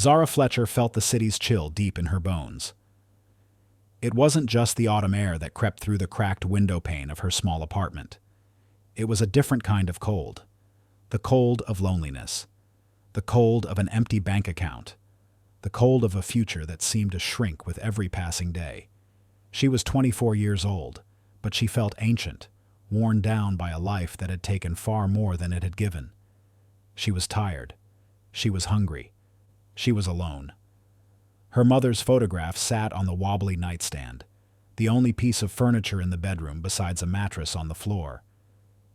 Zara Fletcher felt the city's chill deep in her bones. It wasn't just the autumn air that crept through the cracked window pane of her small apartment. It was a different kind of cold. The cold of loneliness. The cold of an empty bank account. The cold of a future that seemed to shrink with every passing day. She was 24 years old, but she felt ancient, worn down by a life that had taken far more than it had given. She was tired. She was hungry. She was alone. Her mother's photograph sat on the wobbly nightstand, the only piece of furniture in the bedroom besides a mattress on the floor.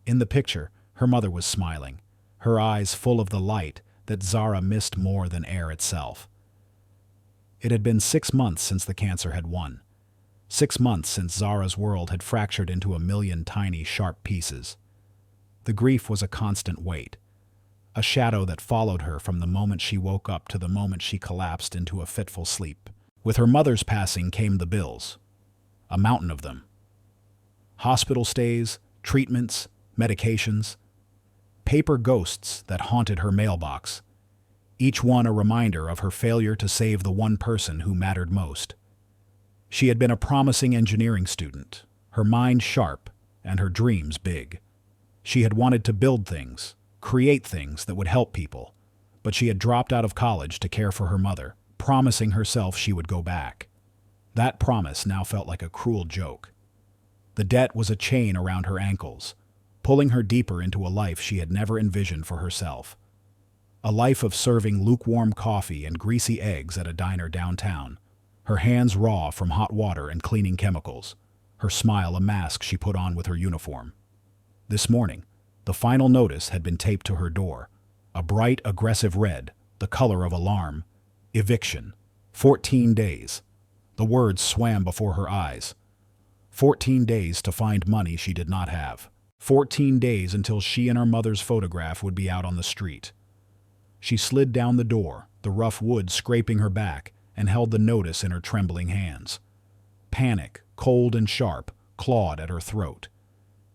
In the picture, her mother was smiling, her eyes full of the light that Zara missed more than air itself. It had been 6 months since the cancer had won. 6 months since Zara's world had fractured into a million tiny, sharp pieces. The grief was a constant weight, a shadow that followed her from the moment she woke up to the moment she collapsed into a fitful sleep. With her mother's passing came the bills, a mountain of them. Hospital stays, treatments, medications, paper ghosts that haunted her mailbox, each one a reminder of her failure to save the one person who mattered most. She had been a promising engineering student, her mind sharp and her dreams big. She had wanted to build things, create things that would help people, but she had dropped out of college to care for her mother, promising herself she would go back. That promise now felt like a cruel joke. The debt was a chain around her ankles, pulling her deeper into a life she had never envisioned for herself. A life of serving lukewarm coffee and greasy eggs at a diner downtown, her hands raw from hot water and cleaning chemicals, her smile a mask she put on with her uniform. This morning, the final notice had been taped to her door, a bright, aggressive red, the color of alarm. Eviction. 14 days. The words swam before her eyes. 14 days to find money she did not have. 14 days until she and her mother's photograph would be out on the street. She slid down the door, the rough wood scraping her back, and held the notice in her trembling hands. Panic, cold and sharp, clawed at her throat.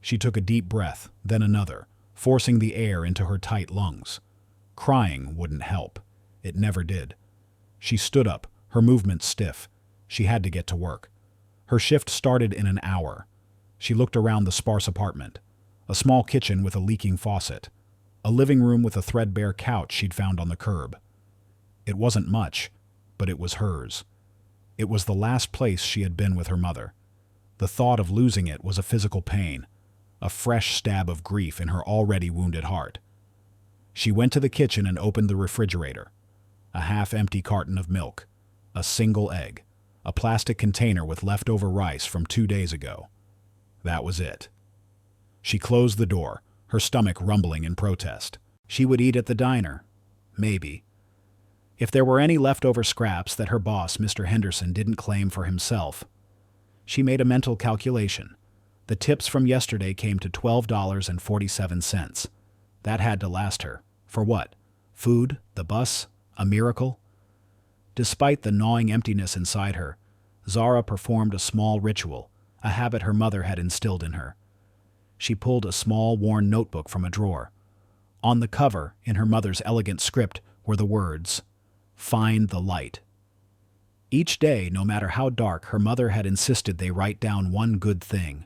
She took a deep breath, then another, forcing the air into her tight lungs. Crying wouldn't help. It never did. She stood up, her movements stiff. She had to get to work. Her shift started in an hour. She looked around the sparse apartment. A small kitchen with a leaking faucet. A living room with a threadbare couch she'd found on the curb. It wasn't much, but it was hers. It was the last place she had been with her mother. The thought of losing it was a physical pain, a fresh stab of grief in her already wounded heart. She went to the kitchen and opened the refrigerator. A half-empty carton of milk, a single egg, a plastic container with leftover rice from 2 days ago. That was it. She closed the door, her stomach rumbling in protest. She would eat at the diner. Maybe. If there were any leftover scraps that her boss, Mr. Henderson, didn't claim for himself. She made a mental calculation. The tips from yesterday came to $12.47. That had to last her. For what? Food? The bus? A miracle? Despite the gnawing emptiness inside her, Zara performed a small ritual, a habit her mother had instilled in her. She pulled a small, worn notebook from a drawer. On the cover, in her mother's elegant script, were the words, "Find the light." Each day, no matter how dark, her mother had insisted they write down one good thing,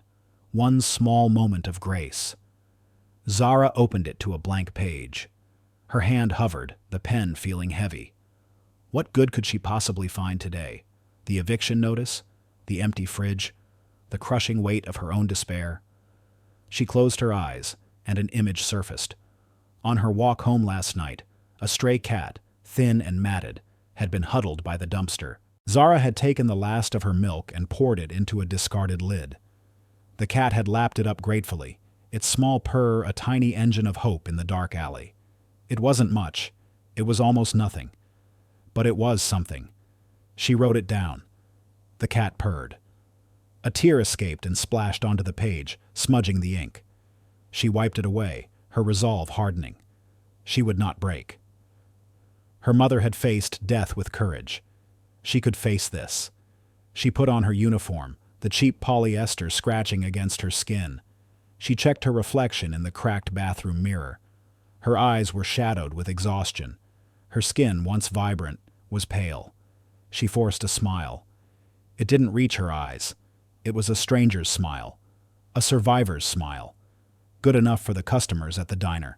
one small moment of grace. Zara opened it to a blank page. Her hand hovered, the pen feeling heavy. What good could she possibly find today? The eviction notice? The empty fridge? The crushing weight of her own despair? She closed her eyes, and an image surfaced. On her walk home last night, a stray cat, thin and matted, had been huddled by the dumpster. Zara had taken the last of her milk and poured it into a discarded lid. The cat had lapped it up gratefully, its small purr a tiny engine of hope in the dark alley. It wasn't much. It was almost nothing. But it was something. She wrote it down. The cat purred. A tear escaped and splashed onto the page, smudging the ink. She wiped it away, her resolve hardening. She would not break. Her mother had faced death with courage. She could face this. She put on her uniform, the cheap polyester scratching against her skin. She checked her reflection in the cracked bathroom mirror. Her eyes were shadowed with exhaustion. Her skin, once vibrant, was pale. She forced a smile. It didn't reach her eyes. It was a stranger's smile, a survivor's smile, good enough for the customers at the diner.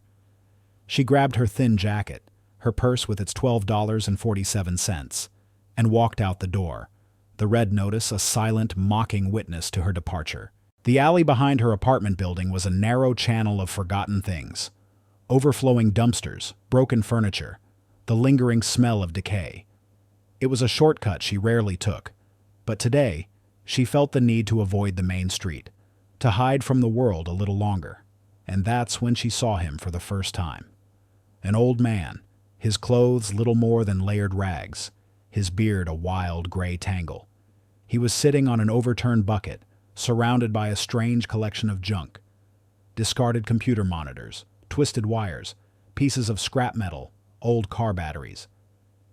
She grabbed her thin jacket, her purse with its $12.47, and walked out the door, the red notice a silent, mocking witness to her departure. The alley behind her apartment building was a narrow channel of forgotten things. Overflowing dumpsters, broken furniture, the lingering smell of decay. It was a shortcut she rarely took, but today she felt the need to avoid the main street, to hide from the world a little longer. And that's when she saw him for the first time. An old man, his clothes little more than layered rags, his beard a wild gray tangle. He was sitting on an overturned bucket, surrounded by a strange collection of junk. Discarded computer monitors, twisted wires, pieces of scrap metal, old car batteries.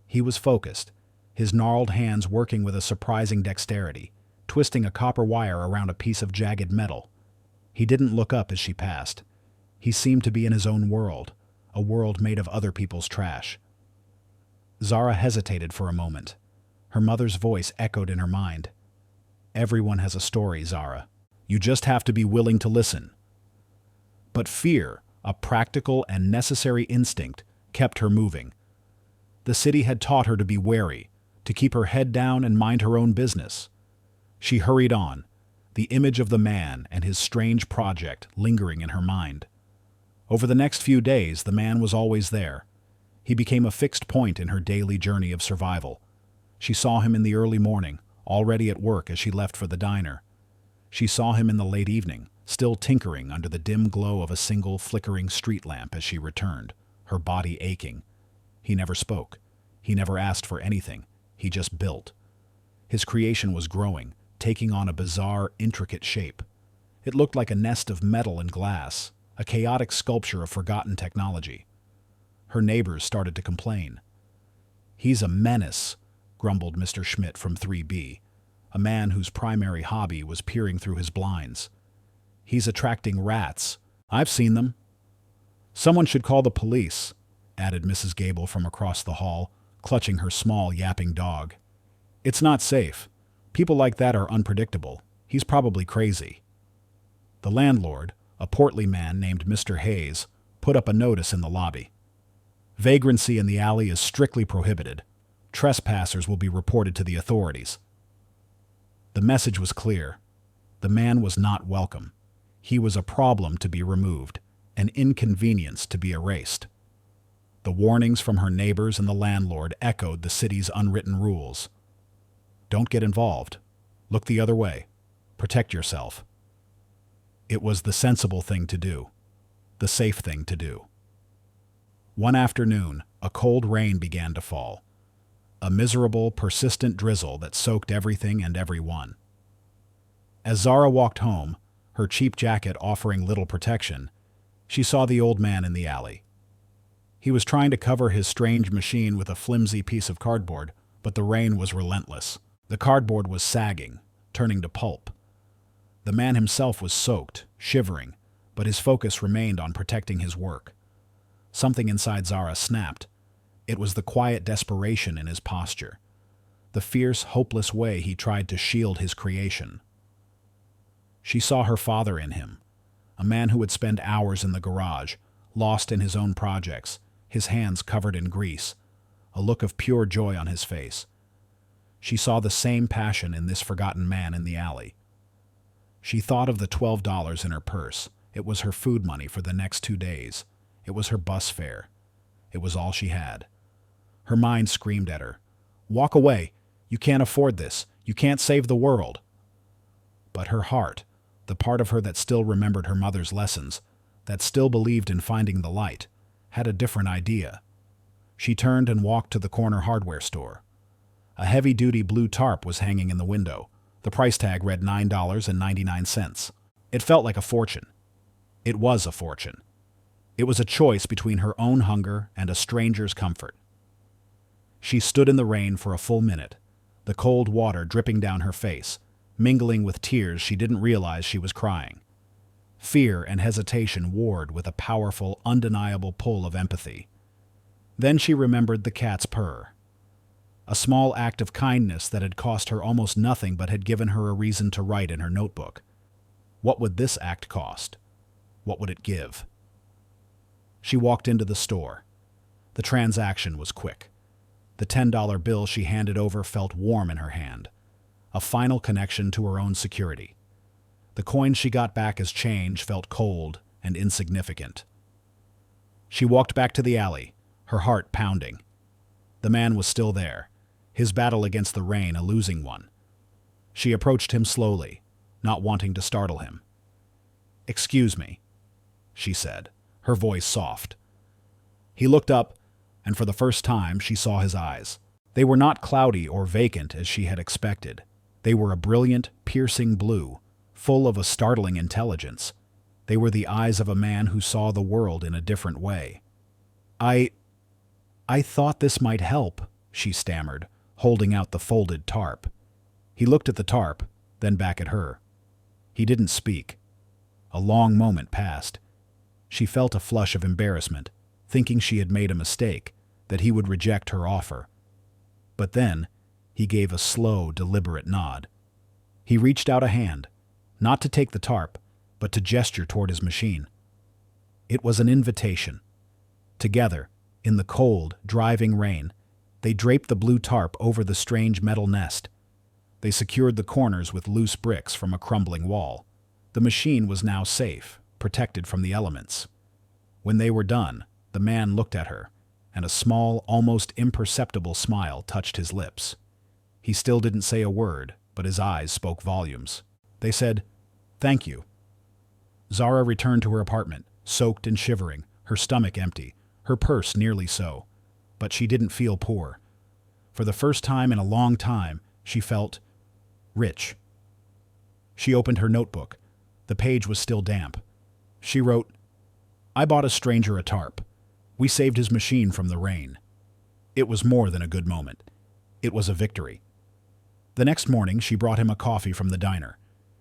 He was focused, his gnarled hands working with a surprising dexterity, twisting a copper wire around a piece of jagged metal. He didn't look up as she passed. He seemed to be in his own world, a world made of other people's trash. Zara hesitated for a moment. Her mother's voice echoed in her mind. Everyone has a story, Zara. You just have to be willing to listen. But fear, a practical and necessary instinct, kept her moving. The city had taught her to be wary, to keep her head down and mind her own business. She hurried on, the image of the man and his strange project lingering in her mind. Over the next few days, the man was always there. He became a fixed point in her daily journey of survival. She saw him in the early morning, already at work as she left for the diner. She saw him in the late evening, still tinkering under the dim glow of a single flickering street lamp as she returned, her body aching. He never spoke. He never asked for anything. He just built. His creation was growing, taking on a bizarre, intricate shape. It looked like a nest of metal and glass, a chaotic sculpture of forgotten technology. Her neighbors started to complain. "He's a menace," grumbled Mr. Schmidt from 3B, a man whose primary hobby was peering through his blinds. "He's attracting rats. I've seen them." "Someone should call the police," added Mrs. Gable from across the hall, clutching her small, yapping dog. "It's not safe. People like that are unpredictable. He's probably crazy." The landlord, a portly man named Mr. Hayes, put up a notice in the lobby. "Vagrancy in the alley is strictly prohibited. Trespassers will be reported to the authorities." The message was clear. The man was not welcome. He was a problem to be removed, an inconvenience to be erased. The warnings from her neighbors and the landlord echoed the city's unwritten rules. Don't get involved. Look the other way. Protect yourself. It was the sensible thing to do, the safe thing to do. One afternoon, a cold rain began to fall. A miserable, persistent drizzle that soaked everything and everyone. As Zara walked home, her cheap jacket offering little protection, she saw the old man in the alley. He was trying to cover his strange machine with a flimsy piece of cardboard, but the rain was relentless. The cardboard was sagging, turning to pulp. The man himself was soaked, shivering, but his focus remained on protecting his work. Something inside Zara snapped. It was the quiet desperation in his posture, the fierce, hopeless way he tried to shield his creation. She saw her father in him, a man who would spend hours in the garage, lost in his own projects, his hands covered in grease, a look of pure joy on his face. She saw the same passion in this forgotten man in the alley. She thought of the $12 in her purse. It was her food money for the next 2 days. It was her bus fare. It was all she had. Her mind screamed at her, "Walk away. You can't afford this. You can't save the world." But her heart, the part of her that still remembered her mother's lessons, that still believed in finding the light, had a different idea. She turned and walked to the corner hardware store. A heavy-duty blue tarp was hanging in the window. The price tag read $9.99. It felt like a fortune. It was a fortune. It was a choice between her own hunger and a stranger's comfort. She stood in the rain for a full minute, the cold water dripping down her face, mingling with tears she didn't realize she was crying. Fear and hesitation warred with a powerful, undeniable pull of empathy. Then she remembered the cat's purr. A small act of kindness that had cost her almost nothing but had given her a reason to write in her notebook. What would this act cost? What would it give? She walked into the store. The transaction was quick. The $10 bill she handed over felt warm in her hand, a final connection to her own security. The coin she got back as change felt cold and insignificant. She walked back to the alley, her heart pounding. The man was still there, his battle against the rain a losing one. She approached him slowly, not wanting to startle him. "Excuse me," she said, her voice soft. He looked up, and for the first time she saw his eyes. They were not cloudy or vacant as she had expected. They were a brilliant, piercing blue, full of a startling intelligence. They were the eyes of a man who saw the world in a different way. I thought this might help," she stammered, holding out the folded tarp. He looked at the tarp, then back at her. He didn't speak. A long moment passed. She felt a flush of embarrassment, thinking she had made a mistake, that he would reject her offer. But then, he gave a slow, deliberate nod. He reached out a hand, not to take the tarp, but to gesture toward his machine. It was an invitation. Together, in the cold, driving rain, they draped the blue tarp over the strange metal nest. They secured the corners with loose bricks from a crumbling wall. The machine was now safe, protected from the elements. When they were done, the man looked at her, and a small, almost imperceptible smile touched his lips. He still didn't say a word, but his eyes spoke volumes. They said, "Thank you." Zara returned to her apartment, soaked and shivering, her stomach empty, her purse nearly so. But she didn't feel poor. For the first time in a long time, she felt rich. She opened her notebook. The page was still damp. She wrote, "I bought a stranger a tarp. We saved his machine from the rain." It was more than a good moment. It was a victory. The next morning, she brought him a coffee from the diner.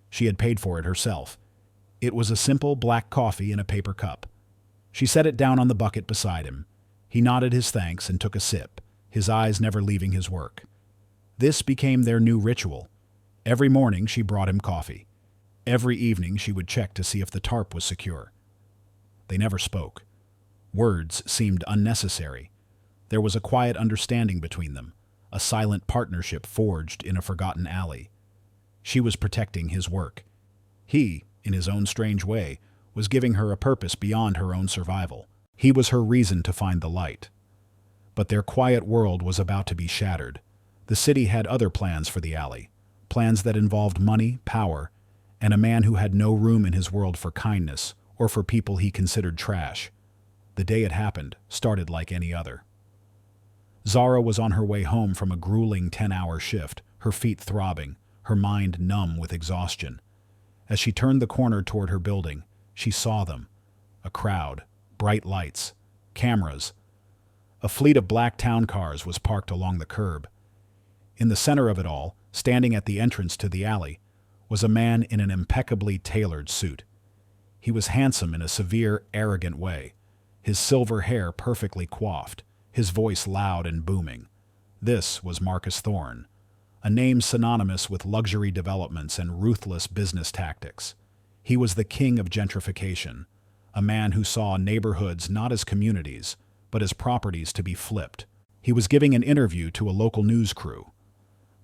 She had paid for it herself. It was a simple black coffee in a paper cup. She set it down on the bucket beside him. He nodded his thanks and took a sip, his eyes never leaving his work. This became their new ritual. Every morning she brought him coffee. Every evening she would check to see if the tarp was secure. They never spoke. Words seemed unnecessary. There was a quiet understanding between them, a silent partnership forged in a forgotten alley. She was protecting his work. He, in his own strange way, was giving her a purpose beyond her own survival. He was her reason to find the light. But their quiet world was about to be shattered. The city had other plans for the alley, plans that involved money, power, and a man who had no room in his world for kindness or for people he considered trash. The day it happened started like any other. Zara was on her way home from a grueling 10-hour shift, her feet throbbing, her mind numb with exhaustion. As she turned the corner toward her building, she saw them. A crowd, bright lights, cameras. A fleet of black town cars was parked along the curb. In the center of it all, standing at the entrance to the alley, was a man in an impeccably tailored suit. He was handsome in a severe, arrogant way, his silver hair perfectly coiffed, his voice loud and booming. This was Marcus Thorne, a name synonymous with luxury developments and ruthless business tactics. He was the king of gentrification, a man who saw neighborhoods not as communities, but as properties to be flipped. He was giving an interview to a local news crew.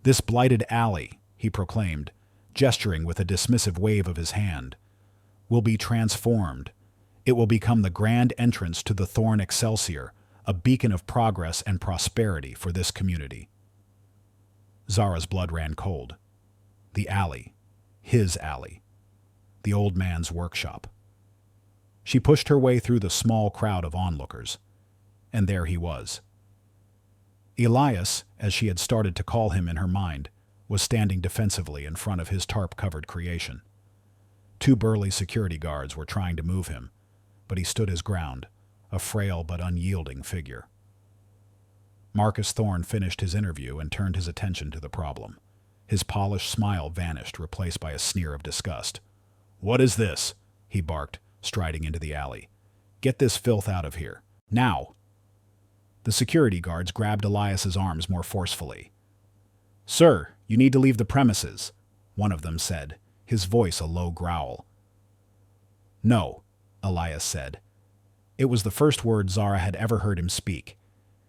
"This blighted alley," he proclaimed, gesturing with a dismissive wave of his hand, "will be transformed. It will become the grand entrance to the Thorne Excelsior, a beacon of progress and prosperity for this community." Zara's blood ran cold. The alley. His alley. The old man's workshop. She pushed her way through the small crowd of onlookers. And there he was. Elias, as she had started to call him in her mind, was standing defensively in front of his tarp-covered creation. 2 burly security guards were trying to move him, but he stood his ground, a frail but unyielding figure. Marcus Thorne finished his interview and turned his attention to the problem. His polished smile vanished, replaced by a sneer of disgust. "What is this?" he barked, striding into the alley. "Get this filth out of here. Now!" The security guards grabbed Elias's arms more forcefully. "Sir, you need to leave the premises," one of them said, his voice a low growl. "No," Elias said. It was the first word Zara had ever heard him speak.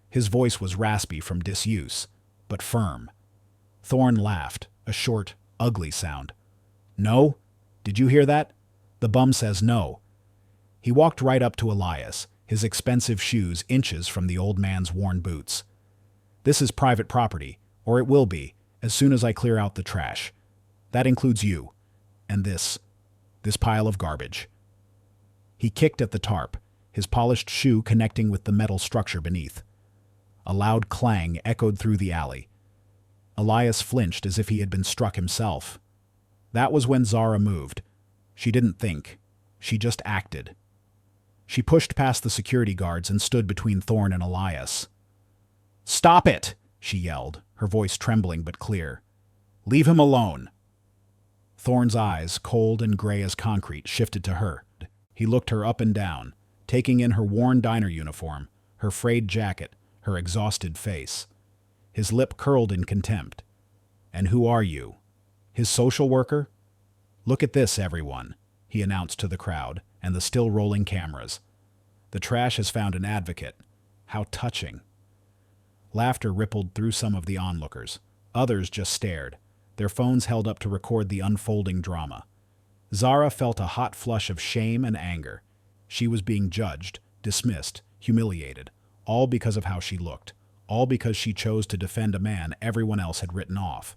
His voice was raspy from disuse, but firm. Thorne laughed, a short, ugly sound. "No? Did you hear that? The bum says no." He walked right up to Elias, his expensive shoes inches from the old man's worn boots. "This is private property, or it will be, as soon as I clear out the trash. That includes you. And this pile of garbage." He kicked at the tarp, his polished shoe connecting with the metal structure beneath. A loud clang echoed through the alley. Elias flinched as if he had been struck himself. That was when Zara moved. She didn't think. She just acted. She pushed past the security guards and stood between Thorne and Elias. "Stop it!" she yelled, her voice trembling but clear. "Leave him alone." Thorne's eyes, cold and gray as concrete, shifted to her. He looked her up and down, taking in her worn diner uniform, her frayed jacket, her exhausted face. His lip curled in contempt. "And who are you? His social worker? Look at this, everyone," he announced to the crowd and the still rolling cameras. "The trash has found an advocate. How touching." Laughter rippled through some of the onlookers. Others just stared, their phones held up to record the unfolding drama. Zara felt a hot flush of shame and anger. She was being judged, dismissed, humiliated, all because of how she looked, all because she chose to defend a man everyone else had written off.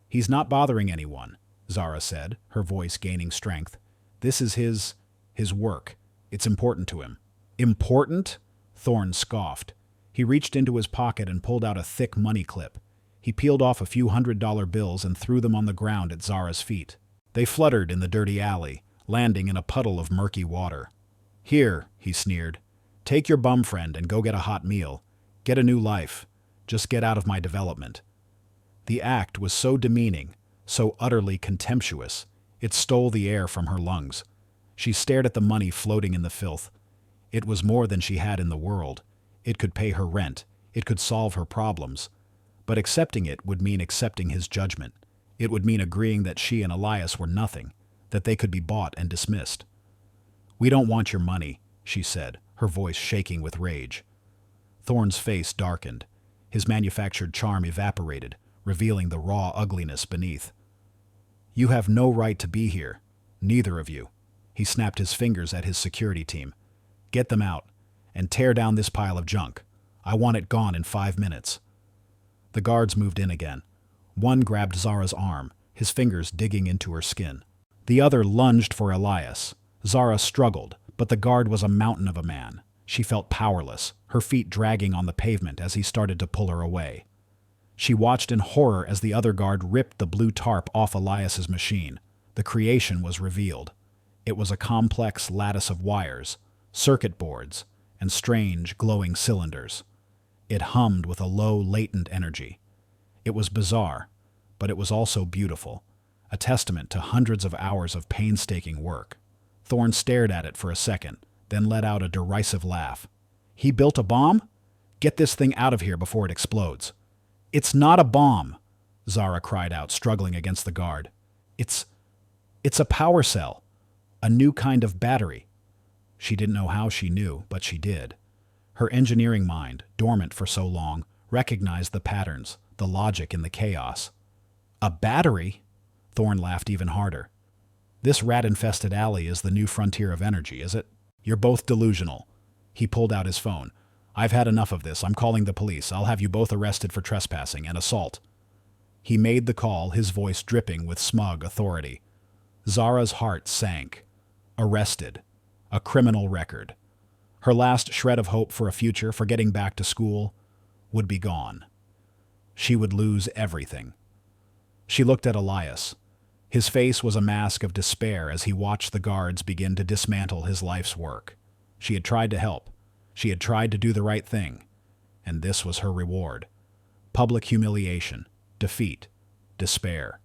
"He's not bothering anyone," Zara said, her voice gaining strength. "This is his work. It's important to him." "Important?" Thorne scoffed. He reached into his pocket and pulled out a thick money clip. He peeled off a few $100 bills and threw them on the ground at Zara's feet. They fluttered in the dirty alley, landing in a puddle of murky water. "Here," he sneered. "Take your bum friend and go get a hot meal. Get a new life. Just get out of my development." The act was so demeaning, so utterly contemptuous, it stole the air from her lungs. She stared at the money floating in the filth. It was more than she had in the world. It could pay her rent. It could solve her problems. But accepting it would mean accepting his judgment. It would mean agreeing that she and Elias were nothing, that they could be bought and dismissed. "We don't want your money," she said, her voice shaking with rage. Thorne's face darkened. His manufactured charm evaporated, revealing the raw ugliness beneath. "You have no right to be here. Neither of you." He snapped his fingers at his security team. "Get them out, and tear down this pile of junk. I want it gone in 5 minutes." The guards moved in again. One grabbed Zara's arm, his fingers digging into her skin. The other lunged for Elias. Zara struggled, but the guard was a mountain of a man. She felt powerless, her feet dragging on the pavement as he started to pull her away. She watched in horror as the other guard ripped the blue tarp off Elias's machine. The creation was revealed. It was a complex lattice of wires, circuit boards, and strange, glowing cylinders. It hummed with a low, latent energy. It was bizarre, but it was also beautiful, a testament to hundreds of hours of painstaking work. Thorne stared at it for a second, then let out a derisive laugh. "He built a bomb? Get this thing out of here before it explodes." "It's not a bomb," Zara cried out, struggling against the guard. It's a power cell, a new kind of battery." She didn't know how she knew, but she did. Her engineering mind, dormant for so long, recognized the patterns, the logic in the chaos. "A battery?" Thorne laughed even harder. "This rat-infested alley is the new frontier of energy, is it? You're both delusional." He pulled out his phone. "I've had enough of this. I'm calling the police. I'll have you both arrested for trespassing and assault." He made the call, his voice dripping with smug authority. Zara's heart sank. Arrested. A criminal record. Her last shred of hope for a future, for getting back to school, would be gone. She would lose everything. She looked at Elias. His face was a mask of despair as he watched the guards begin to dismantle his life's work. She had tried to help. She had tried to do the right thing. And this was her reward. Public humiliation, defeat, despair.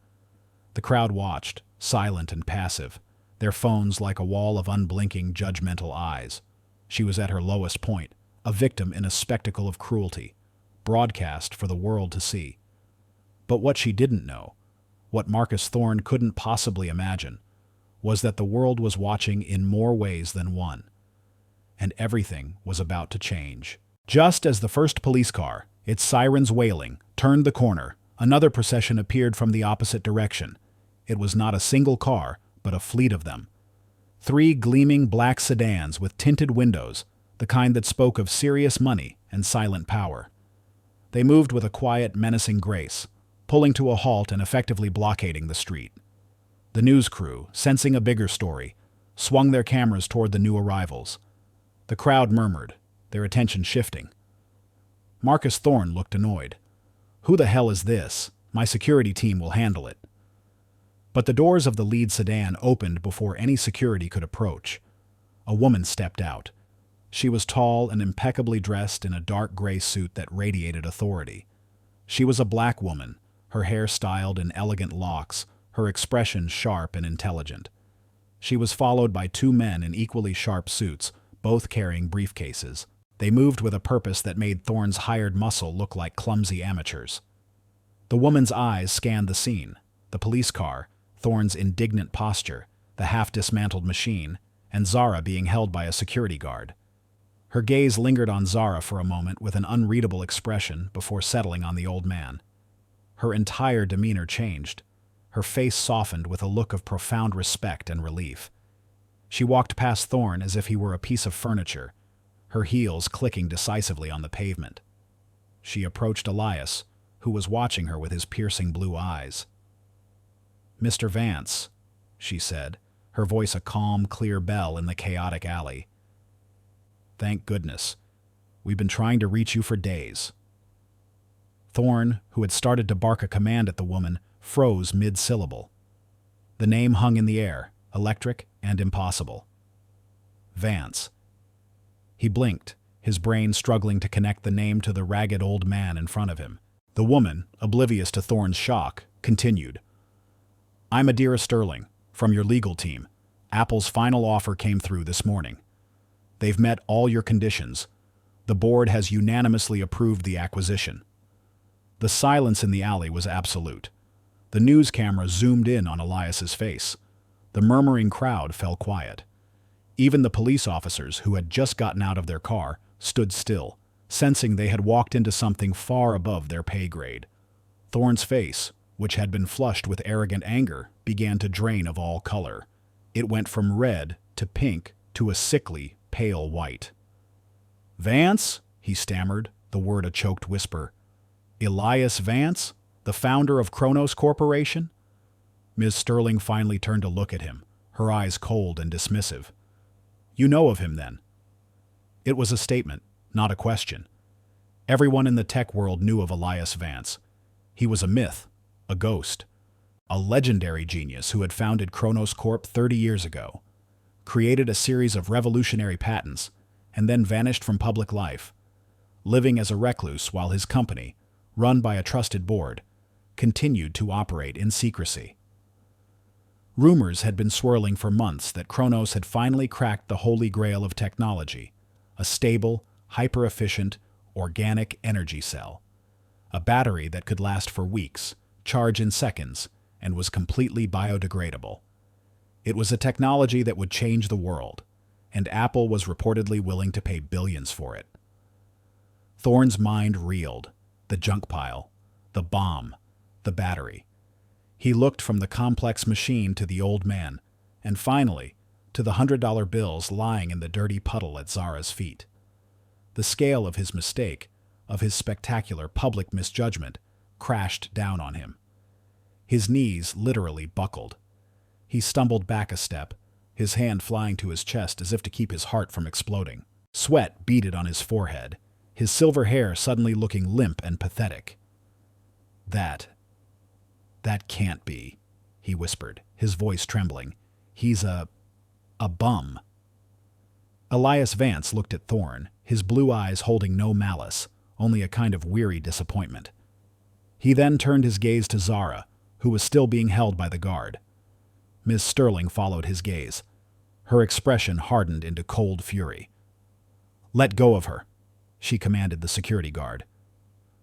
The crowd watched, silent and passive, their phones like a wall of unblinking, judgmental eyes. She was at her lowest point, a victim in a spectacle of cruelty, broadcast for the world to see. But what she didn't know, what Marcus Thorne couldn't possibly imagine, was that the world was watching in more ways than one, and everything was about to change. Just as the first police car, its sirens wailing, turned the corner, another procession appeared from the opposite direction. It was not a single car, but a fleet of them. 3 gleaming black sedans with tinted windows, the kind that spoke of serious money and silent power. They moved with a quiet, menacing grace, pulling to a halt and effectively blockading the street. The news crew, sensing a bigger story, swung their cameras toward the new arrivals. The crowd murmured, their attention shifting. Marcus Thorne looked annoyed. "Who the hell is this? My security team will handle it." But the doors of the lead sedan opened before any security could approach. A woman stepped out. She was tall and impeccably dressed in a dark gray suit that radiated authority. She was a black woman, her hair styled in elegant locks, her expression sharp and intelligent. She was followed by 2 men in equally sharp suits, both carrying briefcases. They moved with a purpose that made Thorne's hired muscle look like clumsy amateurs. The woman's eyes scanned the scene, the police car, Thorne's indignant posture, the half-dismantled machine, and Zara being held by a security guard. Her gaze lingered on Zara for a moment with an unreadable expression before settling on the old man. Her entire demeanor changed. Her face softened with a look of profound respect and relief. She walked past Thorne as if he were a piece of furniture, her heels clicking decisively on the pavement. She approached Elias, who was watching her with his piercing blue eyes. "Mr. Vance," she said, her voice a calm, clear bell in the chaotic alley. "Thank goodness. We've been trying to reach you for days." Thorne, who had started to bark a command at the woman, froze mid-syllable. The name hung in the air, electric and impossible. Vance. He blinked, his brain struggling to connect the name to the ragged old man in front of him. The woman, oblivious to Thorne's shock, continued. "I'm Adira Sterling, from your legal team. Apple's final offer came through this morning. They've met all your conditions. The board has unanimously approved the acquisition." The silence in the alley was absolute. The news camera zoomed in on Elias's face. The murmuring crowd fell quiet. Even the police officers, who had just gotten out of their car, stood still, sensing they had walked into something far above their pay grade. Thorne's face, which had been flushed with arrogant anger, began to drain of all color. It went from red to pink to a sickly, pale white. "Vance?" he stammered, the word a choked whisper. "Elias Vance, the founder of Kronos Corporation?" Ms. Sterling finally turned to look at him, her eyes cold and dismissive. "You know of him, then?" It was a statement, not a question. Everyone in the tech world knew of Elias Vance. He was a myth, a ghost, a legendary genius who had founded Kronos Corp 30 years ago, created a series of revolutionary patents, and then vanished from public life, living as a recluse while his company, run by a trusted board, continued to operate in secrecy. Rumors had been swirling for months that Kronos had finally cracked the holy grail of technology, a stable, hyper-efficient, organic energy cell, a battery that could last for weeks, charge in seconds, and was completely biodegradable. It was a technology that would change the world, and Apple was reportedly willing to pay billions for it. Thorne's mind reeled. The junk pile, the bomb, the battery. He looked from the complex machine to the old man, and finally, to the $100 bills lying in the dirty puddle at Zara's feet. The scale of his mistake, of his spectacular public misjudgment, crashed down on him. His knees literally buckled. He stumbled back a step, his hand flying to his chest as if to keep his heart from exploding. Sweat beaded on his forehead, his silver hair suddenly looking limp and pathetic. That can't be," he whispered, his voice trembling. "He's a bum." Elias Vance looked at Thorne, his blue eyes holding no malice, only a kind of weary disappointment. He then turned his gaze to Zara, who was still being held by the guard. Ms. Sterling followed his gaze. Her expression hardened into cold fury. "Let go of her," she commanded the security guard.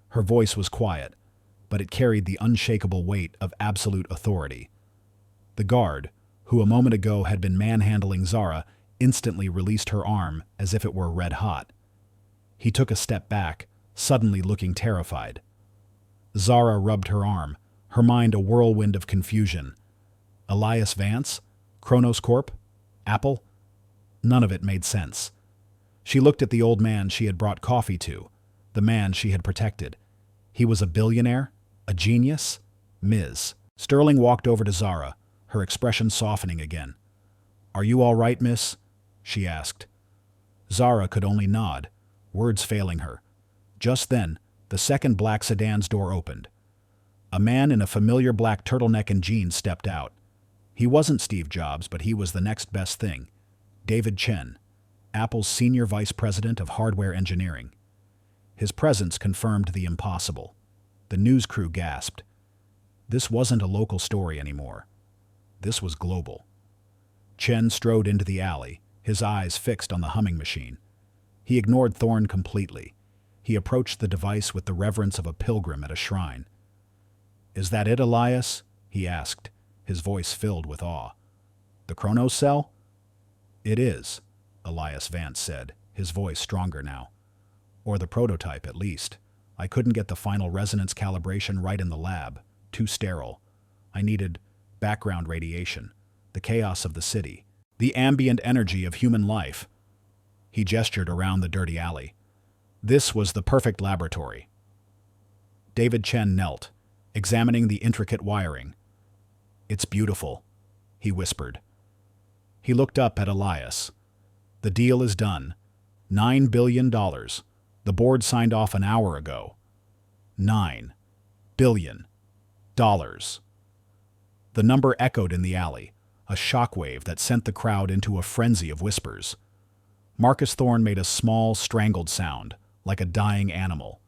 Her voice was quiet, but it carried the unshakable weight of absolute authority. The guard, who a moment ago had been manhandling Zara, instantly released her arm as if it were red hot. He took a step back, suddenly looking terrified. Zara rubbed her arm, her mind a whirlwind of confusion. Elias Vance? Kronos Corp? Apple? None of it made sense. She looked at the old man she had brought coffee to, the man she had protected. He was a billionaire? A genius? Ms. Sterling walked over to Zara, her expression softening again. "Are you all right, miss?" she asked. Zara could only nod, words failing her. Just then, the second black sedan's door opened. A man in a familiar black turtleneck and jeans stepped out. He wasn't Steve Jobs, but he was the next best thing. David Chen, Apple's senior vice president of hardware engineering. His presence confirmed the impossible. The news crew gasped. This wasn't a local story anymore. This was global. Chen strode into the alley, his eyes fixed on the humming machine. He ignored Thorne completely. He approached the device with the reverence of a pilgrim at a shrine. "Is that it, Elias?" he asked, his voice filled with awe. "The Kronos cell?" "It is," Elias Vance said, his voice stronger now. "Or the prototype, at least. I couldn't get the final resonance calibration right in the lab. Too sterile. I needed background radiation, the chaos of the city, the ambient energy of human life." He gestured around the dirty alley. This was the perfect laboratory. David Chen knelt, examining the intricate wiring. "It's beautiful," he whispered. He looked up at Elias. "The deal is done. $9 billion. The board signed off an hour ago. $9 billion. The number echoed in the alley, a shockwave that sent the crowd into a frenzy of whispers. Marcus Thorne made a small, strangled sound, like a dying animal.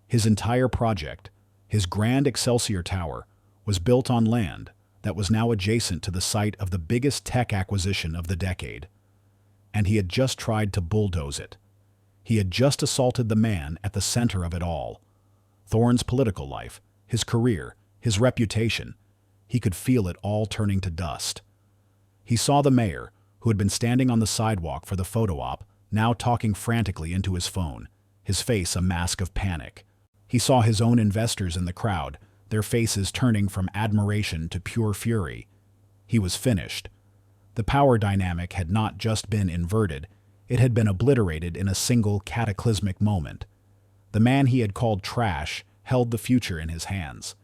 His entire project, his grand Excelsior Tower, was built on land that was now adjacent to the site of the biggest tech acquisition of the decade. And he had just tried to bulldoze it. He had just assaulted the man at the center of it all. Thorne's political life, his career, his reputation. He could feel it all turning to dust. He saw the mayor, who had been standing on the sidewalk for the photo op, now talking frantically into his phone, his face a mask of panic. He saw his own investors in the crowd, their faces turning from admiration to pure fury. He was finished. The power dynamic had not just been inverted, it had been obliterated in a single cataclysmic moment. The man he had called trash held the future in his hands.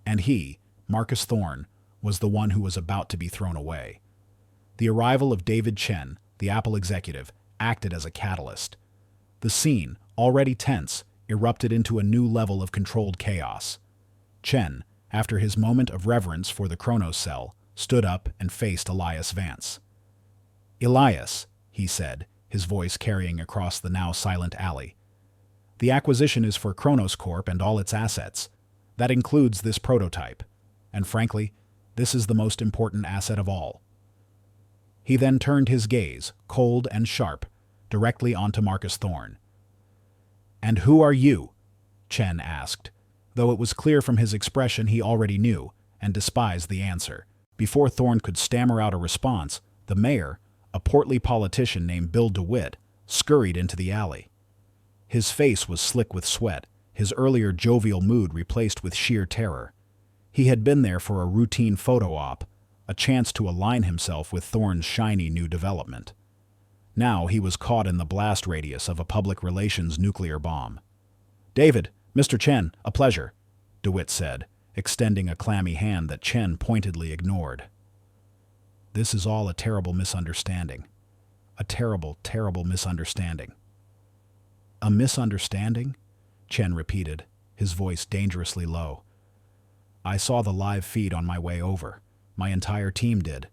And he, Marcus Thorne, was the one who was about to be thrown away. The arrival of David Chen, the Apple executive, acted as a catalyst. The scene, already tense, erupted into a new level of controlled chaos. Chen, after his moment of reverence for the Kronos cell, stood up and faced Elias Vance. "Elias," he said, his voice carrying across the now silent alley. "The acquisition is for Kronos Corp and all its assets. That includes this prototype. And frankly, this is the most important asset of all." He then turned his gaze, cold and sharp, directly onto Marcus Thorne. "And who are you?" Chen asked, though it was clear from his expression he already knew, and despised the answer. Before Thorne could stammer out a response, the mayor, a portly politician named Bill DeWitt, scurried into the alley. His face was slick with sweat, his earlier jovial mood replaced with sheer terror. He had been there for a routine photo op, a chance to align himself with Thorne's shiny new development. Now he was caught in the blast radius of a public relations nuclear bomb. "David, Mr. Chen, a pleasure," DeWitt said, extending a clammy hand that Chen pointedly ignored. "This is all a terrible misunderstanding. A terrible, terrible misunderstanding." "A misunderstanding?" Chen repeated, his voice dangerously low. "I saw the live feed on my way over. My entire team did.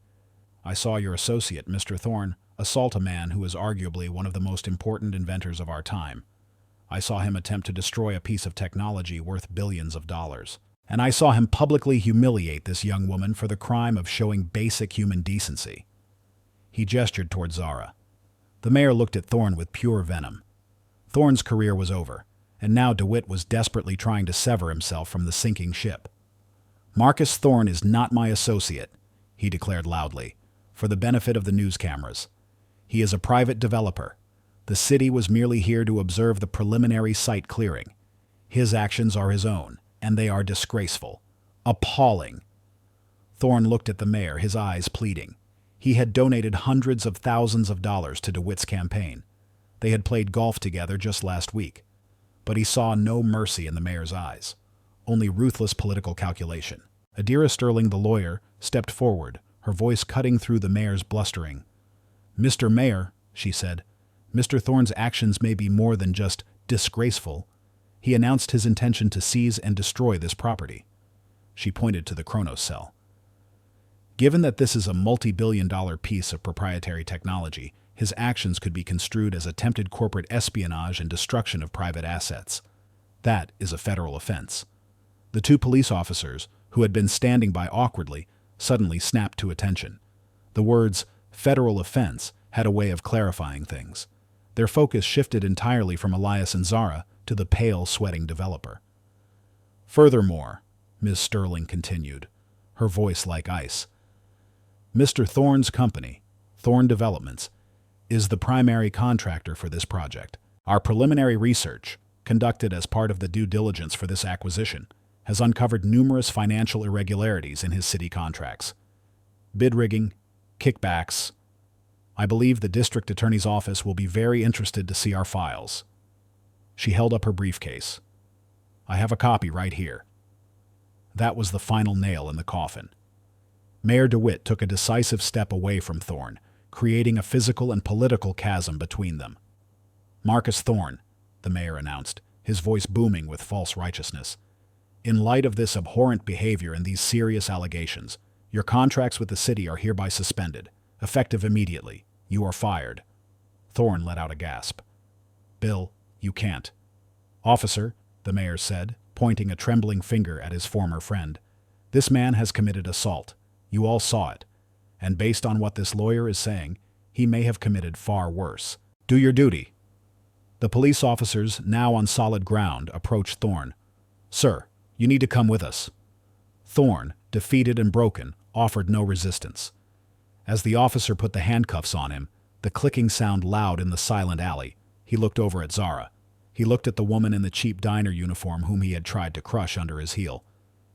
I saw your associate, Mr. Thorne, assault a man who is arguably one of the most important inventors of our time. I saw him attempt to destroy a piece of technology worth billions of dollars. And I saw him publicly humiliate this young woman for the crime of showing basic human decency." He gestured toward Zara. The mayor looked at Thorne with pure venom. Thorne's career was over, and now DeWitt was desperately trying to sever himself from the sinking ship. "Marcus Thorne is not my associate," he declared loudly, for the benefit of the news cameras. "He is a private developer. The city was merely here to observe the preliminary site clearing. His actions are his own, and they are disgraceful. Appalling." Thorne looked at the mayor, his eyes pleading. He had donated hundreds of thousands of dollars to DeWitt's campaign. They had played golf together just last week. But he saw no mercy in the mayor's eyes, only ruthless political calculation. Adira Sterling, the lawyer, stepped forward, her voice cutting through the mayor's blustering. "Mr. Mayor," she said, "Mr. Thorne's actions may be more than just disgraceful. He announced his intention to seize and destroy this property." She pointed to the Kronos cell. "Given that this is a multi-billion-dollar piece of proprietary technology, his actions could be construed as attempted corporate espionage and destruction of private assets. That is a federal offense." The two police officers, who had been standing by awkwardly, suddenly snapped to attention. The words "federal offense" had a way of clarifying things. Their focus shifted entirely from Elias and Zara to the pale, sweating developer. "Furthermore," Ms. Sterling continued, her voice like ice, "Mr. Thorne's company, Thorne Developments, is the primary contractor for this project. Our preliminary research, conducted as part of the due diligence for this acquisition, has uncovered numerous financial irregularities in his city contracts. Bid rigging, kickbacks. I believe the district attorney's office will be very interested to see our files." She held up her briefcase. "I have a copy right here." That was the final nail in the coffin. Mayor DeWitt took a decisive step away from Thorne, creating a physical and political chasm between them. "Marcus Thorne," the mayor announced, his voice booming with false righteousness, "in light of this abhorrent behavior and these serious allegations, your contracts with the city are hereby suspended, effective immediately. You are fired." Thorne let out a gasp. "Bill, you can't." "Officer," the mayor said, pointing a trembling finger at his former friend, "this man has committed assault. You all saw it. And based on what this lawyer is saying, he may have committed far worse. Do your duty." The police officers, now on solid ground, approached Thorne. "Sir, you need to come with us." Thorne, defeated and broken, offered no resistance. As the officer put the handcuffs on him, the clicking sound loud in the silent alley, he looked over at Zara. He looked at the woman in the cheap diner uniform whom he had tried to crush under his heel.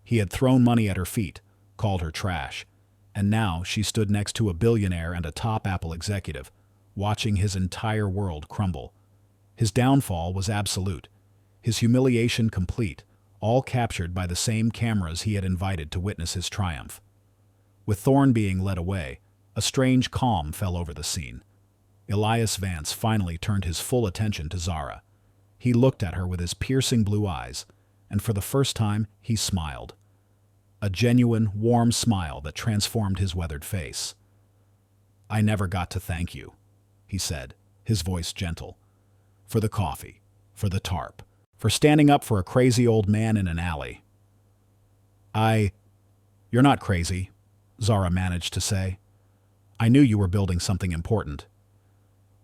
He had thrown money at her feet, called her trash, and now she stood next to a billionaire and a top Apple executive, watching his entire world crumble. His downfall was absolute, his humiliation complete, all captured by the same cameras he had invited to witness his triumph. With Thorne being led away, a strange calm fell over the scene. Elias Vance finally turned his full attention to Zara. He looked at her with his piercing blue eyes, and for the first time he smiled. A genuine, warm smile that transformed his weathered face. "I never got to thank you," he said, his voice gentle. "For the coffee, for the tarp, for standing up for a crazy old man in an alley." You're not crazy," Zara managed to say. "I knew you were building something important."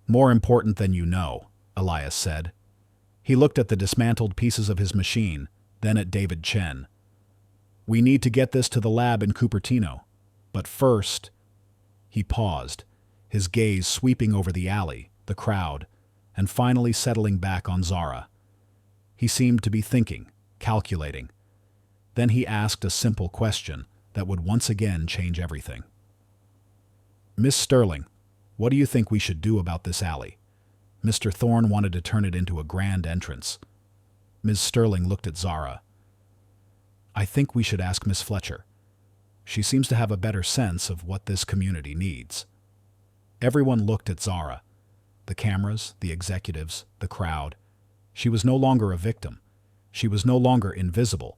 "More important than you know," Elias said. He looked at the dismantled pieces of his machine, then at David Chen. "We need to get this to the lab in Cupertino. But first—" He paused, his gaze sweeping over the alley, the crowd, and finally settling back on Zara. He seemed to be thinking, calculating. Then he asked a simple question that would once again change everything. "Miss Sterling, what do you think we should do about this alley?" Mr. Thorne wanted to turn it into a grand entrance. Ms. Sterling looked at Zara. "I think we should ask Miss Fletcher. She seems to have a better sense of what this community needs." Everyone looked at Zara. The cameras, the executives, the crowd. She was no longer a victim. She was no longer invisible.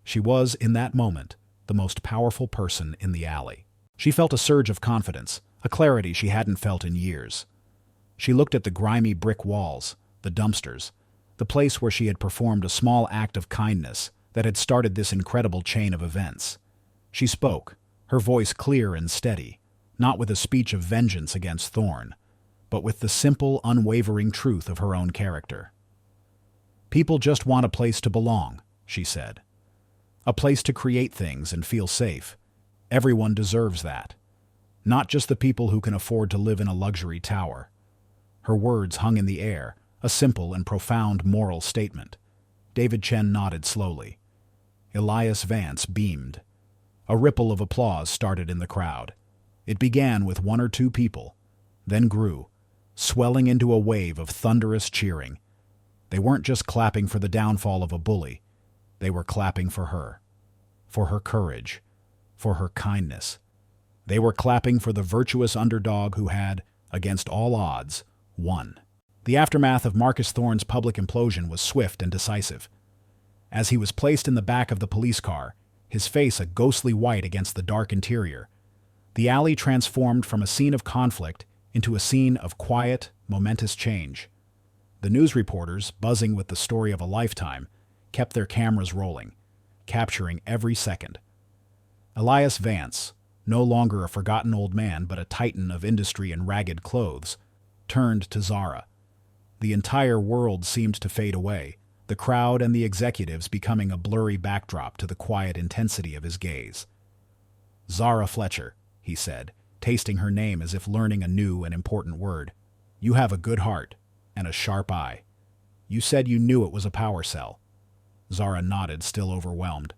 She was, in that moment, the most powerful person in the alley. She felt a surge of confidence, a clarity she hadn't felt in years. She looked at the grimy brick walls, the dumpsters, the place where she had performed a small act of kindness that had started this incredible chain of events. She spoke, her voice clear and steady, not with a speech of vengeance against Thorne, but with the simple, unwavering truth of her own character. People just want a place to belong, she said. A place to create things and feel safe. Everyone deserves that. Not just the people who can afford to live in a luxury tower. Her words hung in the air, a simple and profound moral statement. David Chen nodded slowly. Elias Vance beamed. A ripple of applause started in the crowd. It began with one or two people, then grew, swelling into a wave of thunderous cheering. They weren't just clapping for the downfall of a bully. They were clapping for her courage, for her kindness. They were clapping for the virtuous underdog who had, against all odds, won. The aftermath of Marcus Thorne's public implosion was swift and decisive. As he was placed in the back of the police car, his face a ghostly white against the dark interior, the alley transformed from a scene of conflict into a scene of quiet, momentous change. The news reporters, buzzing with the story of a lifetime, kept their cameras rolling, capturing every second. Elias Vance, no longer a forgotten old man but a titan of industry in ragged clothes, turned to Zara. The entire world seemed to fade away, the crowd and the executives becoming a blurry backdrop to the quiet intensity of his gaze. "Zara Fletcher," he said, tasting her name as if learning a new and important word. "You have a good heart and a sharp eye. You said you knew it was a power cell." Zara nodded, still overwhelmed.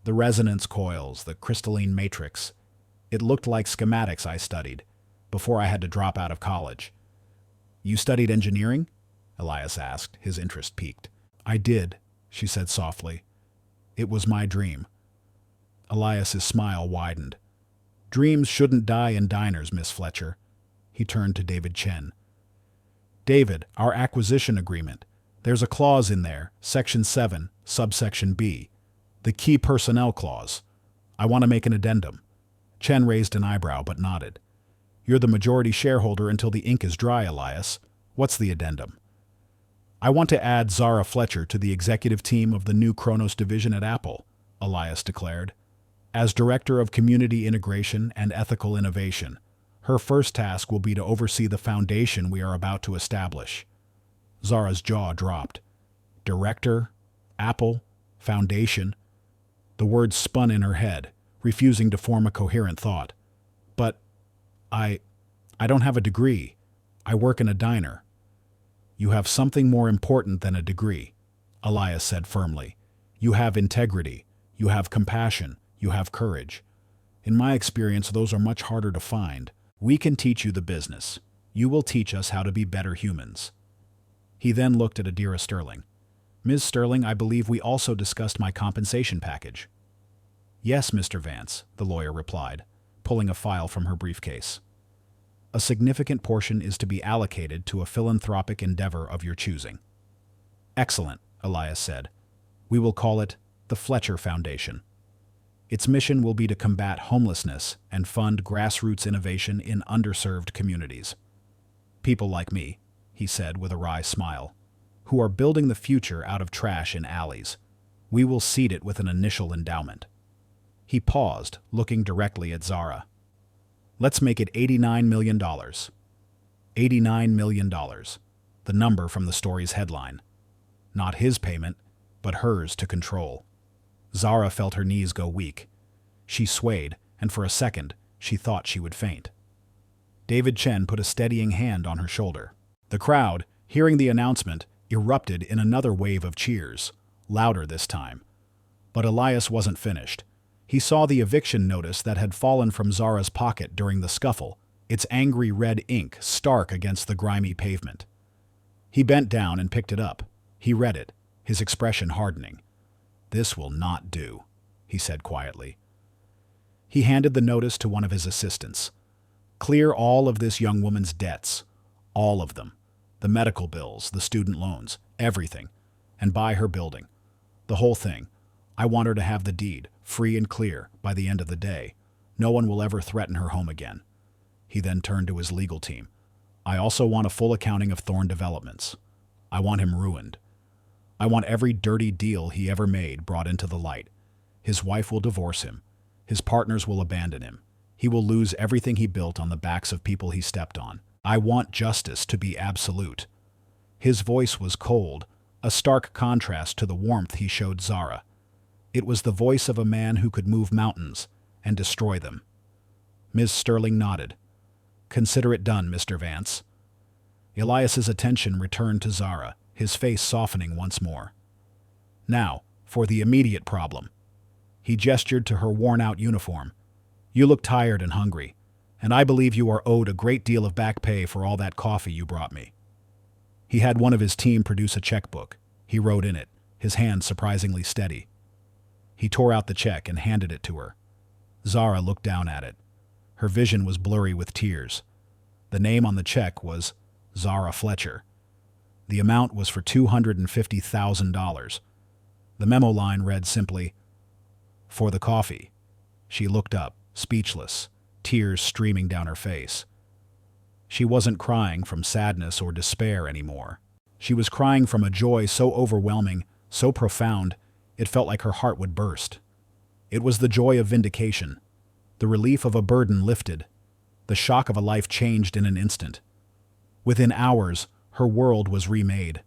"The resonance coils, the crystalline matrix. It looked like schematics I studied, before I had to drop out of college." "You studied engineering?" Elias asked, his interest piqued. "I did," she said softly. "It was my dream." Elias's smile widened. "Dreams shouldn't die in diners, Miss Fletcher." He turned to David Chen. "David, our acquisition agreement. There's a clause in there, Section 7, subsection B. The key personnel clause. I want to make an addendum." Chen raised an eyebrow but nodded. "You're the majority shareholder until the ink is dry, Elias. What's the addendum?" "I want to add Zara Fletcher to the executive team of the new Kronos division at Apple," Elias declared. "As Director of Community Integration and Ethical Innovation, her first task will be to oversee the foundation we are about to establish." Zara's jaw dropped. Director, Apple, Foundation. The words spun in her head, refusing to form a coherent thought. "But I don't have a degree. I work in a diner." "You have something more important than a degree," Elias said firmly. "You have integrity, you have compassion, you have courage. In my experience, those are much harder to find. We can teach you the business. You will teach us how to be better humans." He then looked at Adira Sterling. "Ms. Sterling, I believe we also discussed my compensation package." "Yes, Mr. Vance," the lawyer replied, pulling a file from her briefcase. "A significant portion is to be allocated to a philanthropic endeavor of your choosing." "Excellent," Elias said. "We will call it the Fletcher Foundation. Its mission will be to combat homelessness and fund grassroots innovation in underserved communities. People like me," he said with a wry smile, "who are building the future out of trash in alleys. We will seed it with an initial endowment." He paused, looking directly at Zara. "Let's make it $89 million. $89 million, the number from the story's headline. Not his payment, but hers to control." Zara felt her knees go weak. She swayed, and for a second, she thought she would faint. David Chen put a steadying hand on her shoulder. The crowd, hearing the announcement, erupted in another wave of cheers, louder this time. But Elias wasn't finished. He saw the eviction notice that had fallen from Zara's pocket during the scuffle, its angry red ink stark against the grimy pavement. He bent down and picked it up. He read it, his expression hardening. "This will not do," he said quietly. He handed the notice to one of his assistants. "Clear all of this young woman's debts. All of them. The medical bills, the student loans, everything. And buy her building. The whole thing. I want her to have the deed, free and clear, by the end of the day. No one will ever threaten her home again." He then turned to his legal team. "I also want a full accounting of Thorne Developments. I want him ruined. I want every dirty deal he ever made brought into the light. His wife will divorce him. His partners will abandon him. He will lose everything he built on the backs of people he stepped on. I want justice to be absolute." His voice was cold, a stark contrast to the warmth he showed Zara. It was the voice of a man who could move mountains and destroy them. Ms. Sterling nodded. "Consider it done, Mr. Vance." Elias's attention returned to Zara, his face softening once more. "Now, for the immediate problem." He gestured to her worn-out uniform. "You look tired and hungry, and I believe you are owed a great deal of back pay for all that coffee you brought me." He had one of his team produce a checkbook. He wrote in it, his hand surprisingly steady. He tore out the check and handed it to her. Zara looked down at it. Her vision was blurry with tears. The name on the check was Zara Fletcher. The amount was for $250,000. The memo line read simply, "For the coffee." She looked up, speechless, tears streaming down her face. She wasn't crying from sadness or despair anymore. She was crying from a joy so overwhelming, so profound, it felt like her heart would burst. It was the joy of vindication. The relief of a burden lifted. The shock of a life changed in an instant. Within hours, her world was remade.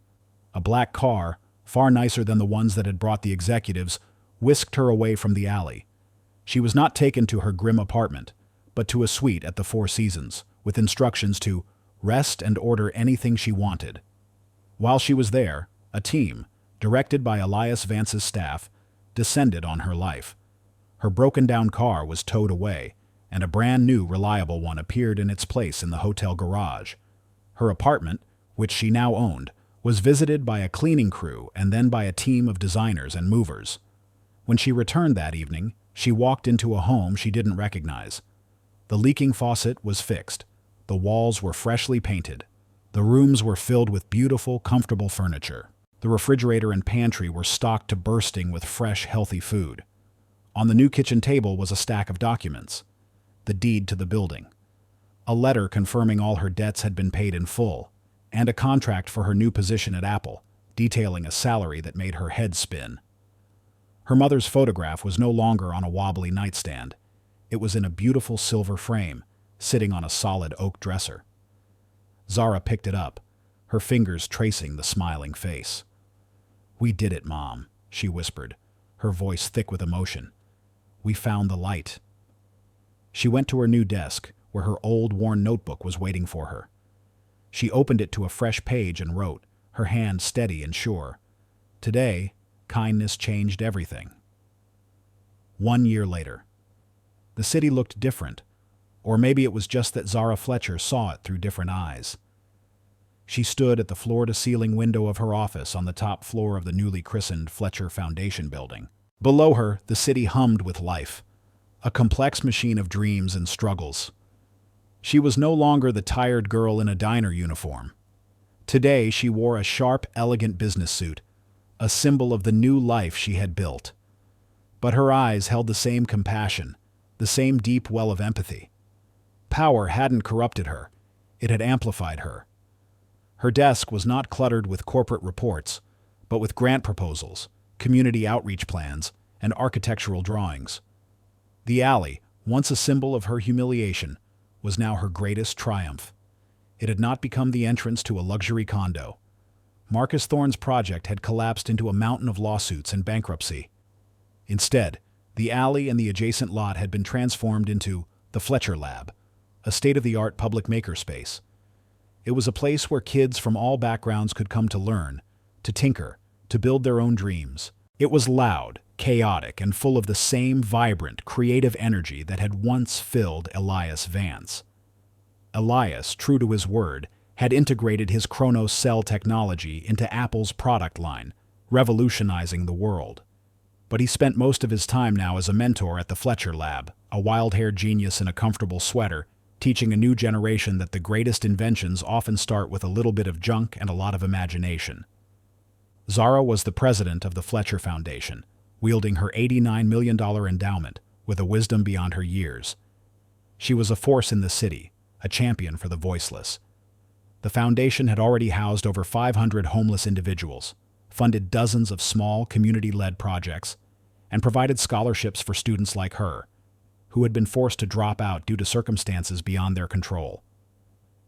A black car, far nicer than the ones that had brought the executives, whisked her away from the alley. She was not taken to her grim apartment, but to a suite at the Four Seasons, with instructions to rest and order anything she wanted. While she was there, a team, directed by Elias Vance's staff, descended on her life. Her broken-down car was towed away, and a brand-new, reliable one appeared in its place in the hotel garage. Her apartment, which she now owned, was visited by a cleaning crew and then by a team of designers and movers. When she returned that evening, she walked into a home she didn't recognize. The leaking faucet was fixed. The walls were freshly painted. The rooms were filled with beautiful, comfortable furniture. The refrigerator and pantry were stocked to bursting with fresh, healthy food. On the new kitchen table was a stack of documents. The deed to the building, a letter confirming all her debts had been paid in full, and a contract for her new position at Apple, detailing a salary that made her head spin. Her mother's photograph was no longer on a wobbly nightstand. It was in a beautiful silver frame, sitting on a solid oak dresser. Zara picked it up, her fingers tracing the smiling face. "We did it, Mom," she whispered, her voice thick with emotion. "We found the light." She went to her new desk, where her old, worn notebook was waiting for her. She opened it to a fresh page and wrote, her hand steady and sure. Today, kindness changed everything. 1 year later. The city looked different, or maybe it was just that Zara Fletcher saw it through different eyes. She stood at the floor-to-ceiling window of her office on the top floor of the newly christened Fletcher Foundation building. Below her, the city hummed with life, a complex machine of dreams and struggles. She was no longer the tired girl in a diner uniform. Today, she wore a sharp, elegant business suit, a symbol of the new life she had built. But her eyes held the same compassion, the same deep well of empathy. Power hadn't corrupted her, it had amplified her. Her desk was not cluttered with corporate reports, but with grant proposals, community outreach plans, and architectural drawings. The alley, once a symbol of her humiliation, was now her greatest triumph. It had not become the entrance to a luxury condo. Marcus Thorne's project had collapsed into a mountain of lawsuits and bankruptcy. Instead, the alley and the adjacent lot had been transformed into the Fletcher Lab, a state-of-the-art public makerspace. It was a place where kids from all backgrounds could come to learn, to tinker, to build their own dreams. It was loud, chaotic, and full of the same vibrant, creative energy that had once filled Elias Vance. Elias, true to his word, had integrated his Chronos cell technology into Apple's product line, revolutionizing the world. But he spent most of his time now as a mentor at the Fletcher Lab, a wild-haired genius in a comfortable sweater, teaching a new generation that the greatest inventions often start with a little bit of junk and a lot of imagination. Zara was the president of the Fletcher Foundation, wielding her $89 million endowment with a wisdom beyond her years. She was a force in the city, a champion for the voiceless. The foundation had already housed over 500 homeless individuals, funded dozens of small, community-led projects, and provided scholarships for students like her, who had been forced to drop out due to circumstances beyond their control.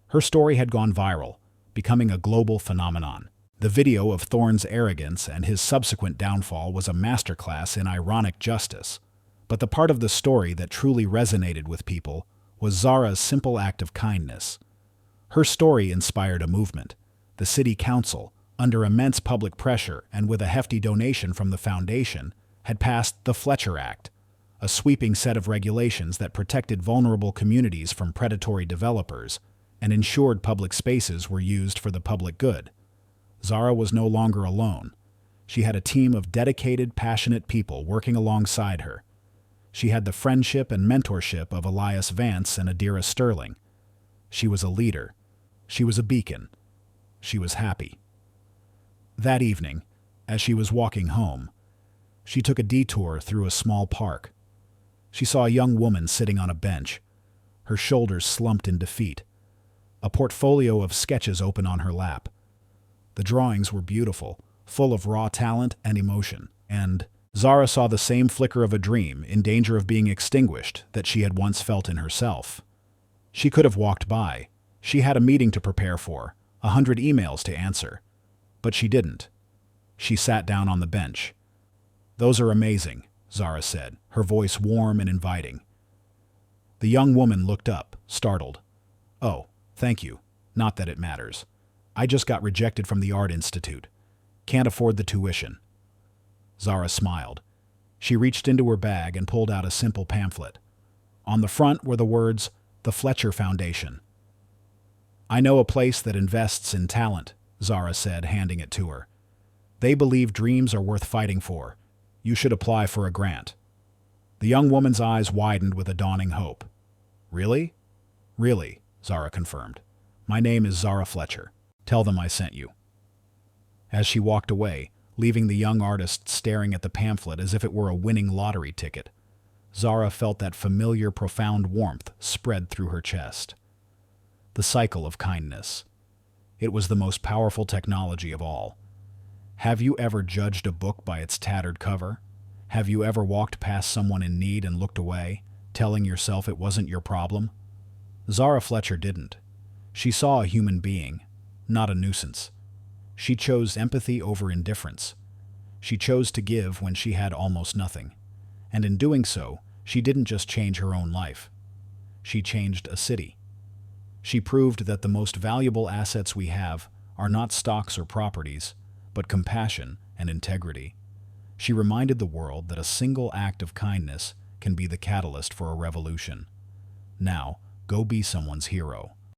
Her story had gone viral, becoming a global phenomenon. The video of Thorne's arrogance and his subsequent downfall was a masterclass in ironic justice. But the part of the story that truly resonated with people was Zara's simple act of kindness. Her story inspired a movement. The city council, under immense public pressure and with a hefty donation from the foundation, had passed the Fletcher Act, a sweeping set of regulations that protected vulnerable communities from predatory developers and ensured public spaces were used for the public good. Zara was no longer alone. She had a team of dedicated, passionate people working alongside her. She had the friendship and mentorship of Elias Vance and Adira Sterling. She was a leader. She was a beacon. She was happy. That evening, as she was walking home, she took a detour through a small park. She saw a young woman sitting on a bench, her shoulders slumped in defeat, a portfolio of sketches open on her lap. The drawings were beautiful, full of raw talent and emotion, and Zara saw the same flicker of a dream in danger of being extinguished that she had once felt in herself. She could have walked by. She had a meeting to prepare for, 100 emails to answer. But she didn't. She sat down on the bench. "Those are amazing," Zara said, her voice warm and inviting. The young woman looked up, startled. "Oh, thank you. Not that it matters. I just got rejected from the Art Institute. Can't afford the tuition." Zara smiled. She reached into her bag and pulled out a simple pamphlet. On the front were the words, "The Fletcher Foundation." "I know a place that invests in talent," Zara said, handing it to her. "They believe dreams are worth fighting for. You should apply for a grant." The young woman's eyes widened with a dawning hope. "Really?" "Really," Zara confirmed. "My name is Zara Fletcher. Tell them I sent you." As she walked away, leaving the young artist staring at the pamphlet as if it were a winning lottery ticket, Zara felt that familiar, profound warmth spread through her chest. The cycle of kindness. It was the most powerful technology of all. Have you ever judged a book by its tattered cover? Have you ever walked past someone in need and looked away, telling yourself it wasn't your problem? Zara Fletcher didn't. She saw a human being, not a nuisance. She chose empathy over indifference. She chose to give when she had almost nothing. And in doing so, she didn't just change her own life. She changed a city. She proved that the most valuable assets we have are not stocks or properties, but compassion and integrity. She reminded the world that a single act of kindness can be the catalyst for a revolution. Now, go be someone's hero.